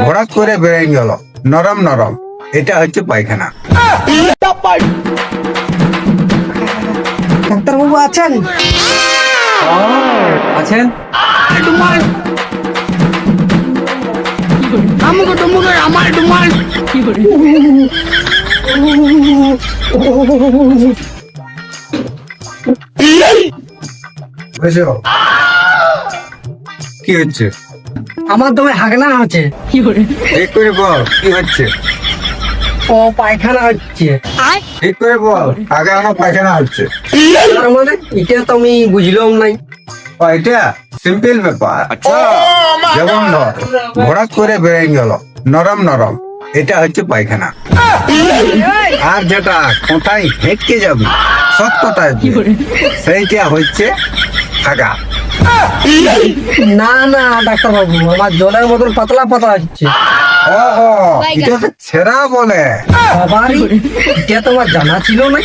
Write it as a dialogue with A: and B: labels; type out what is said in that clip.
A: ভরাট করে বেরিয়ে গেল, নরম নরম, এটা হচ্ছে পায়খানা।
B: ডাক্তারবাবু আছেন?
C: আছেন?
A: বুঝছো? কি হচ্ছে?
B: আমার দমে হাগনা আছে।
A: ঠিক করে বল কি হচ্ছে।
B: ও পায়খানা হচ্ছে।
A: ঠিক করে বল, আগে আমার পায়খানা হচ্ছে।
B: তার মানে এটা তো আমি বুঝলাম নাই।
A: ও, এটা সিম্পল ব্যাপার। যেমন ধর, ভরাট করে বেরিয়ে গেল, নরম নরম, এটা হচ্ছে পায়খানা। আর যেটা কোথায় হেঁটকে যাবে, সব কোথায় সেইটা হচ্ছে হাগা।
B: না না ডাক্তারবাবু, আমার জলের মতন পাতলা পাতলা হচ্ছে।
A: ও এটা ছেঁড়া বলে।
B: বাবারি, এটা তো আমার জানা ছিল না।